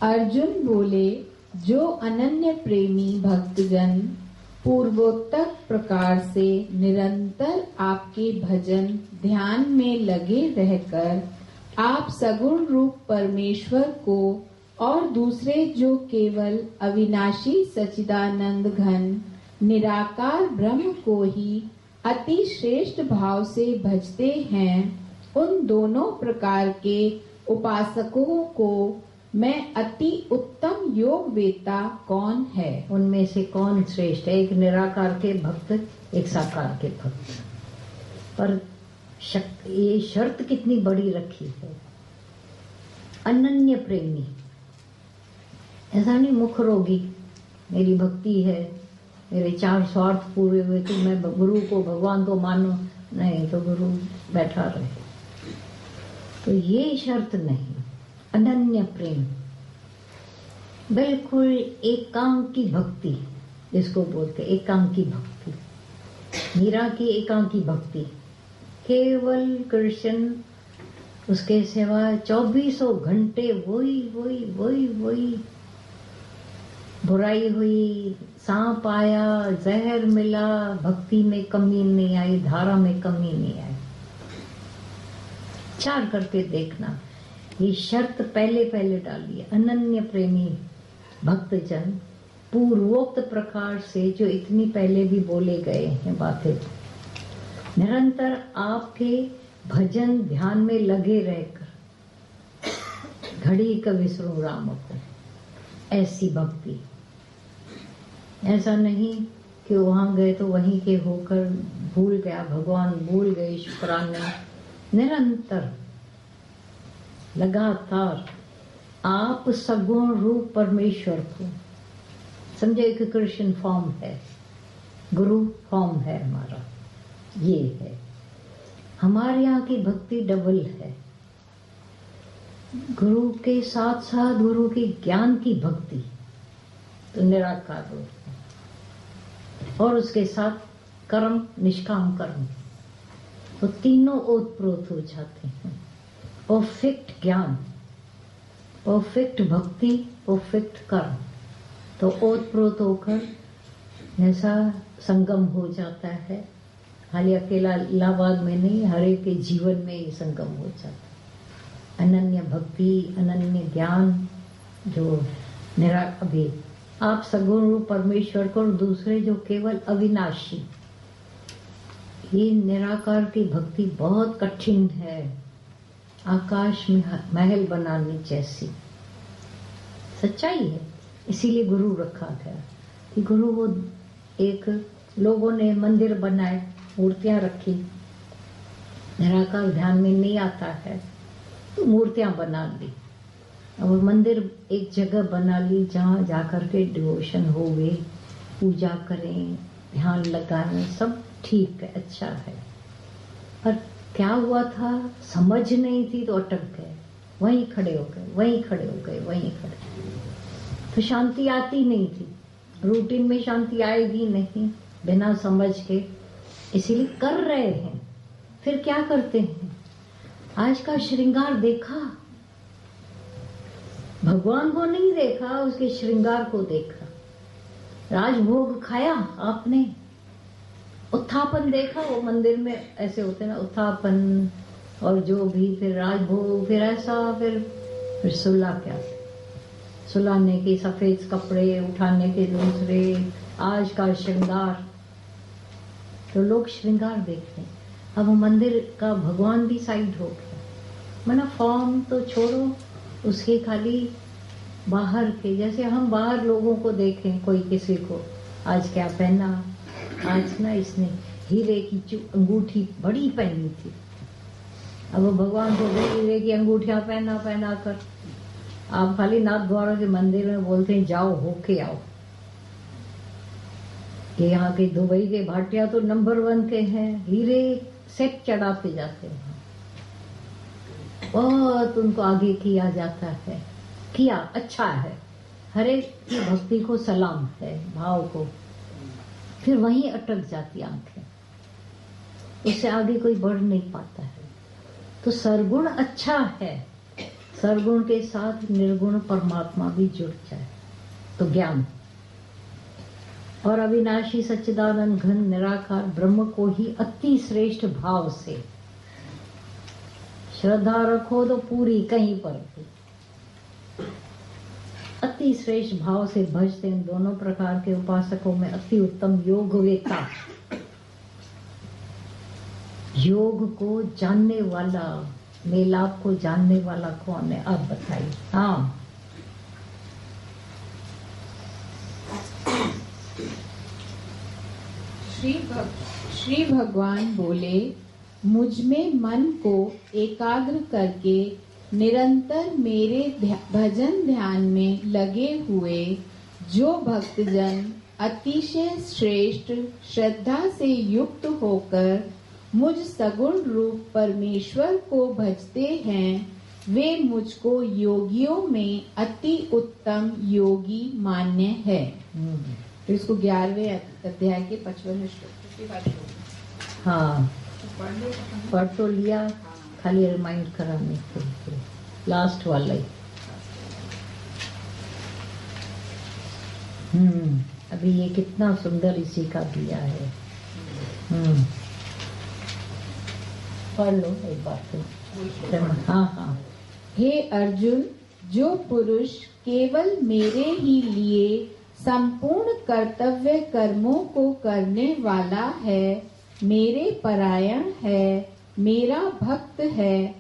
अर्जुन बोले, जो अनन्य प्रेमी भक्तजन पूर्वोक्त प्रकार से निरंतर आपके भजन ध्यान में लगे रहकर आप सगुण रूप परमेश्वर को और दूसरे जो केवल अविनाशी सच्चिदानंद घन निराकार ब्रह्म को ही अति श्रेष्ठ भाव से भजते हैं, उन दोनों प्रकार के उपासकों को मैं अति उत्तम योग वेता कौन है? उनमें से कौन श्रेष्ठ है? एक निराकार के भक्त, एक साकार के भक्त। पर ये शर्त कितनी बड़ी रखी है, अनन्य प्रेमी। ऐसा नहीं मुख रोगी, मेरी भक्ति है, मेरे 4 स्वार्थ पूरे हुए तो मैं गुरु को भगवान तो मानो, नहीं तो गुरु बैठा रहे। तो ये शर्त नहीं, अनन्य प्रेम, बिल्कुल एकांकी भक्ति, जिसको बोलते एकांकी भक्ति। मीरा की एकांकी भक्ति, केवल कृष्ण, उसके सिवा 24 घंटे वही वही वही वही। बुराई हुई, सांप आया, जहर मिला, भक्ति में कमी नहीं आई, धारा में कमी नहीं आई। विचार करके देखना, ये शर्त पहले पहले डाली है। अनन्य प्रेमी भक्तजन पूर्वोक्त प्रकार से, जो इतनी पहले भी बोले गए हैं बातें, निरंतर आपके भजन ध्यान में लगे रहकर घड़ी का विसरू राम को, ऐसी भक्ति। ऐसा नहीं कि वहां गए तो वहीं के होकर भूल गया, भगवान भूल गए, शुक्राने। निरंतर लगातार आप सगुण रूप परमेश्वर को समझे कि कृष्ण फॉर्म है, गुरु फॉर्म है हमारा, ये है हमारे यहाँ की भक्ति। डबल है, गुरु के साथ साथ गुरु के ज्ञान की भक्ति तो निराकार रूप, और उसके साथ कर्म, निष्काम कर्म, तो तीनों ओतप्रोत हो जाते हैं। परफेक्ट ज्ञान, परफेक्ट भक्ति, परफेक्ट कर्म, तो ओतप्रोत होकर ऐसा संगम हो जाता है। खाली अकेला इलाहाबाद में नहीं, हर एक के जीवन में ये संगम हो जाता है। अनन्य भक्ति, अनन्य ज्ञान, जो अभी आप सगुण रूप परमेश्वर को, और दूसरे जो केवल अविनाशी। ये निराकार की भक्ति बहुत कठिन है, आकाश में महल बनाने जैसी सच्चाई है। इसीलिए गुरु रखा गया कि गुरु वो एक, लोगों ने मंदिर बनाए, मूर्तियां रखी, निराकार ध्यान में नहीं आता है तो मूर्तियां बना ली, और मंदिर एक जगह बना ली जहां जाकर के डिवोशन हो गए, पूजा करें, ध्यान लगाएं, सब ठीक है, अच्छा है। पर क्या हुआ था, समझ नहीं थी तो अटक गए, वहीं खड़े हो गए, वहीं खड़े हो गए, वहीं खड़े। तो शांति आती नहीं थी, रूटीन में शांति आएगी नहीं बिना समझ के, इसीलिए कर रहे हैं। फिर क्या करते हैं, आज का श्रृंगार देखा, भगवान को नहीं देखा, उसके श्रृंगार को देखा। राजभोग खाया आपने, उत्थापन देखा, वो मंदिर में ऐसे होते ना उत्थापन, और जो भी फिर राजभोग, फिर ऐसा, फिर सुला, क्या सुलाने के सफेद कपड़े, उठाने के दूसरे, आज का श्रृंगार। तो लोग श्रृंगार देखते हैं। अब मंदिर का भगवान भी साइड हो गया, मना फॉर्म तो छोड़ो, उसके खाली बाहर के, जैसे हम बाहर लोगों को देखें, कोई किसी को आज क्या पहना, आज ना इसने हीरे की अंगूठी बड़ी पहनी थी, अब वो भगवान को हीरे की अंगूठियां पहना कर आप खाली नाथ द्वारा के मंदिर में बोलते हैं जाओ होके आओ। कि यहाँ के दुबई के भाटिया तो नंबर 1 के हैं, हीरे सेट चढ़ाते जाते हैं, बहुत उनको आगे किया जाता है, किया अच्छा है, हर एक की भक्ति को सलाम है, भाव को, फिर वहीं अटक जाती आंखें, उससे आगे कोई बढ़ नहीं पाता है। तो सरगुण अच्छा है, सरगुण के साथ निर्गुण परमात्मा भी जुड़ जाए तो ज्ञान, और अविनाशी सच्चिदानंद घन निराकार ब्रह्म को ही अति श्रेष्ठ भाव से श्रद्धा रखो तो पूरी कहीं पर भी अति श्रेष्ठ भाव से भजते इन दोनों प्रकार के उपासकों में अति उत्तम योग वेता, योग को जानने वाला, मेलाप को जानने वाला कौन है आप बताइए। हाँ, श्री भगवान बोले, मुझ में मन को एकाग्र करके निरंतर मेरे भजन ध्यान में लगे हुए जो भक्तजन अतिशय श्रेष्ठ श्रद्धा से युक्त होकर मुझ सगुण रूप परमेश्वर को भजते हैं, वे मुझको योगियों में अति उत्तम योगी मान्य है। तो इसको 11वें अध्याय के 55वें श्लोक की बात होगी। हाँ, पढ़ तो लिया, खाली रिमाइंड कराने के लिए लास्ट वाला ही। अभी ये कितना सुंदर इसी का दिया है। पढ़ लो एक बार तो। हाँ। हे अर्जुन, जो पुरुष केवल मेरे ही लिए संपूर्ण कर्तव्य कर्मों को करने वाला है, मेरे परायण है, मेरा भक्त है,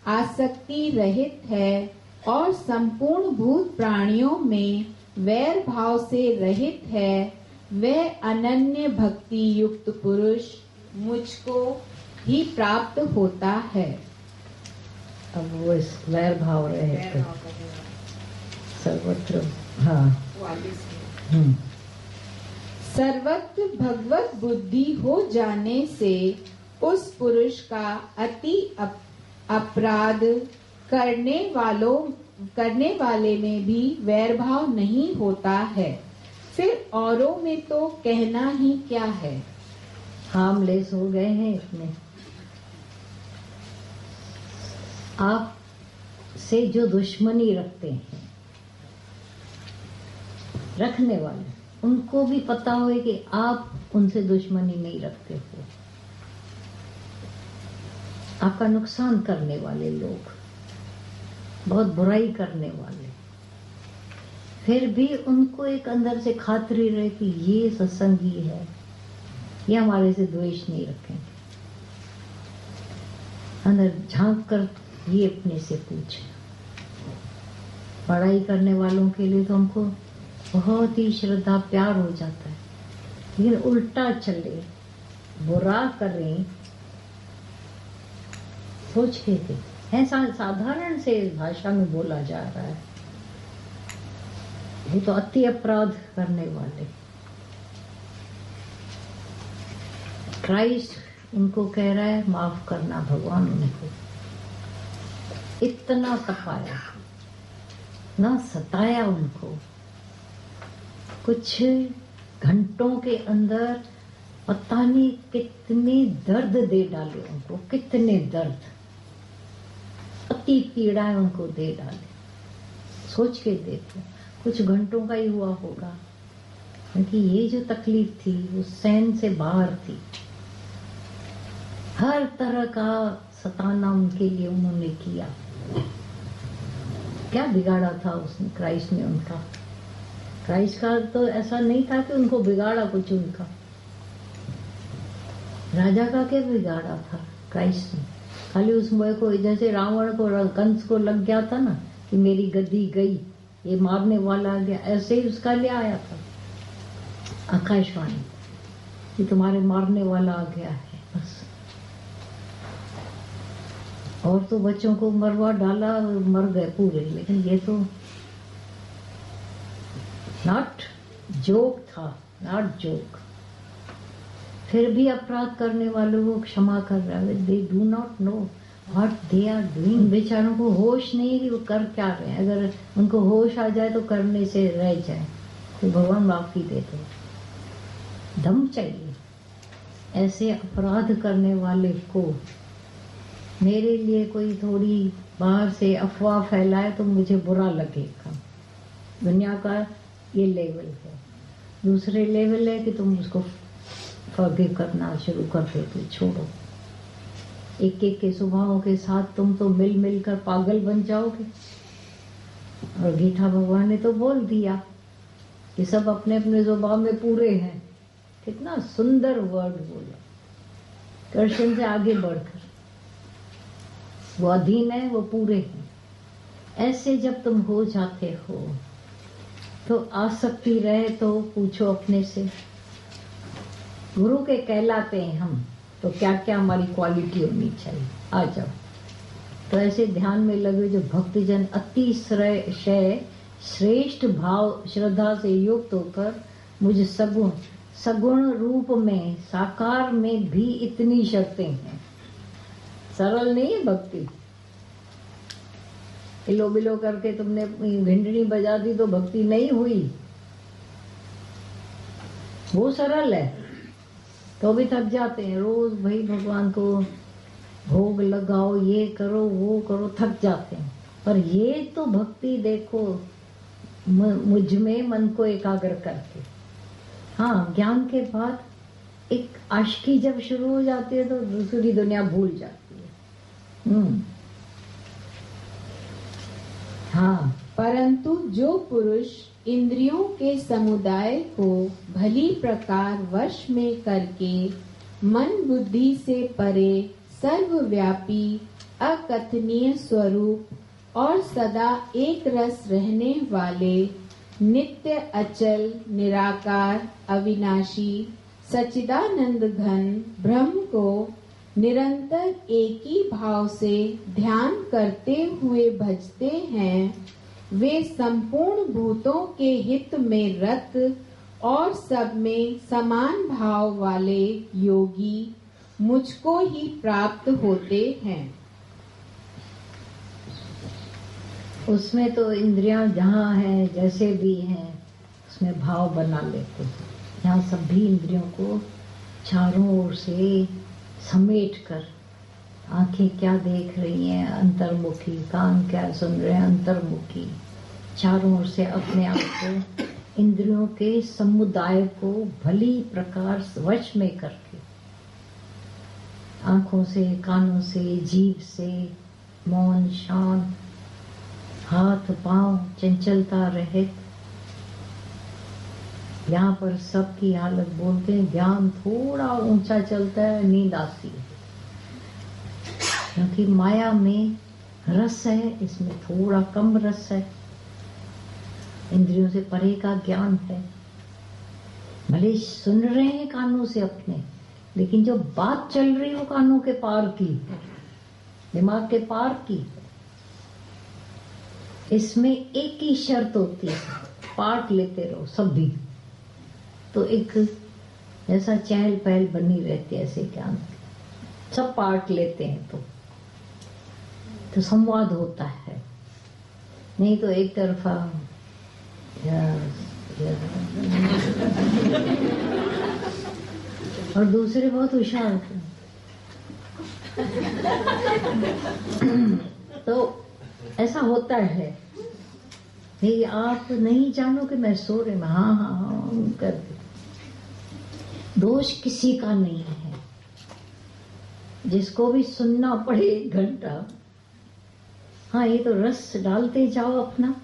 आसक्ति रहित है और संपूर्ण भूत प्राणियों में वैर भाव से रहित है, वह अनन्य भक्ति युक्त पुरुष मुझको ही प्राप्त होता है। अब वो इस वैर भाव रहे सर्वत्र। हाँ, सर्वत्र भगवत बुद्धि हो जाने से उस पुरुष का अति अपराध करने वाले में भी वैर भाव नहीं होता है। फिर औरों में तो कहना ही क्या है। हार्मलेस हो गए हैं इसमें। आप से जो दुश्मनी रखते हैं, रखने वाले, उनको भी पता हो कि आप उनसे दुश्मनी नहीं रखते हो। आपका नुकसान करने वाले लोग, बहुत बुराई करने वाले, फिर भी उनको एक अंदर से खातरी रहे कि ये सत्संगी है, ये हमारे से द्वेष नहीं रखेंगे। अंदर झांक कर ये अपने से पूछे। पढ़ाई करने वालों के लिए तो हमको बहुत ही श्रद्धा प्यार हो जाता है, लेकिन उल्टा चले, बुरा करें, सोच के है साधारण से भाषा में बोला जा रहा है। ये तो अति अपराध करने वाले। क्राइस्ट उनको कह रहा है माफ करना, भगवान उनको इतना तपाया ना, सताया उनको। कुछ घंटों के अंदर पता नहीं कितने दर्द दे डाले उनको, कितने दर्द, अति पीड़ाएं उनको दे डाले। सोच के देखो, कुछ घंटों का ही हुआ होगा, क्योंकि ये जो तकलीफ थी वो सहन से बाहर थी। हर तरह का सताना उनके लिए उन्होंने किया। क्या बिगाड़ा था उसने, क्राइस्ट ने उनका? क्राइस्ट का तो ऐसा नहीं था कि उनको बिगाड़ा कुछ उनका। राजा का क्या बिगाड़ा था क्राइस्ट ने? खाली उस मुझे को, जैसे रावण को, कंस को लग गया था ना कि मेरी गद्दी गई, ये मारने वाला आ गया, ऐसे ही उसका ले आया था आकाशवाणी कि तुम्हारे मारने वाला आ गया है, बस। और तो बच्चों को मरवा डाला, मर गए पूरे, लेकिन ये तो नॉट जोक था, नॉट जोक। फिर भी अपराध करने वालों को क्षमा कर रहा है। They do not know what they are doing. बेचारों को होश नहीं है कि वो कर क्या रहे हैं। अगर उनको होश आ जाए तो करने से रह जाए तो भगवान माफी दे दो। दम चाहिए ऐसे अपराध करने वाले को। मेरे लिए कोई थोड़ी बाहर से अफवाह फैलाए तो मुझे बुरा लगेगा। दुनिया का ये लेवल है। दूसरे लेवल है कि तुम उसको फॉरगिव करना शुरू कर देते, छोड़ो। एक एक के स्वभावों के साथ तुम तो मिल मिल कर पागल बन जाओगे। और गीता भगवान ने तो बोल दिया कि सब अपने अपने स्वभाव में पूरे हैं। कितना सुंदर वर्ड बोला, कृष्ण से आगे बढ़कर। वो अधीन है, वो पूरे हैं। ऐसे जब तुम हो जाते हो तो आसक्ति रहे तो पूछो अपने से, गुरु के कहलाते हैं हम, तो क्या क्या हमारी क्वालिटी होनी चाहिए, आ जाओ। तो ऐसे ध्यान में लगे जो भक्तजन अतिशय श्रेष्ठ भाव श्रद्धा से युक्त होकर मुझ सगुण रूप में साकार में भी इतनी शर्तें हैं। सरल नहीं है भक्ति। इलो बिलो करके तुमने घंटड़ी बजा दी तो भक्ति नहीं हुई, वो सरल है। तो भी थक जाते हैं रोज, भाई भगवान को भोग लगाओ, ये करो वो करो, थक जाते हैं। पर ये तो भक्ति देखो, मुझ में मन को एकाग्र करके। हाँ, ज्ञान के बाद एक आशिकी जब शुरू हो जाती है तो दूसरी दुनिया भूल जाती है। हाँ, परंतु जो पुरुष इंद्रियों के समुदाय को भली प्रकार वश में करके मन बुद्धि से परे सर्वव्यापी अकथनीय स्वरूप और सदा एक रस रहने वाले नित्य अचल निराकार अविनाशी सच्चिदानंद घन ब्रह्म को निरंतर एक ही भाव से ध्यान करते हुए भजते हैं, वे संपूर्ण भूतों के हित में रत और सब में समान भाव वाले योगी मुझको ही प्राप्त होते हैं। उसमें तो इंद्रियां जहाँ हैं, जैसे भी हैं, उसमें भाव बना लेते हैं। यहाँ सभी इंद्रियों को चारों ओर से समेट कर, आंखें क्या देख रही हैं अंतर्मुखी, कान क्या सुन रहे हैं अंतर्मुखी, चारों ओर से अपने आप को, इंद्रियों के समुदाय को भली प्रकार वश में करके, आंखों से, कानों से, जीभ से, मौन शांत, हाथ पांव चंचलता रहित। यहाँ पर सबकी हालत बोलते हैं, ध्यान थोड़ा ऊंचा चलता है, नींद आती है, क्योंकि माया में रस है, इसमें थोड़ा कम रस है। इंद्रियों से परे का ज्ञान है। भले सुन रहे हैं कानों से अपने, लेकिन जो बात चल रही है वो कानों के पार की है, दिमाग के पार की है। इसमें एक ही शर्त होती है, पाठ लेते रहो सभी, तो एक ऐसा चहल पहल बनी रहती है। ऐसे ज्ञान सब पाठ लेते हैं तो संवाद होता है, नहीं तो एक तरफा और दूसरे बहुत होशियार होते हैं। तो ऐसा होता है कि आप नहीं जानो कि मैं सो रही, हाँ हाँ हाँ कर दे। दोष किसी का नहीं है। जिसको भी सुनना पड़े 1 घंटा, हाँ ये तो रस डालते जाओ अपना।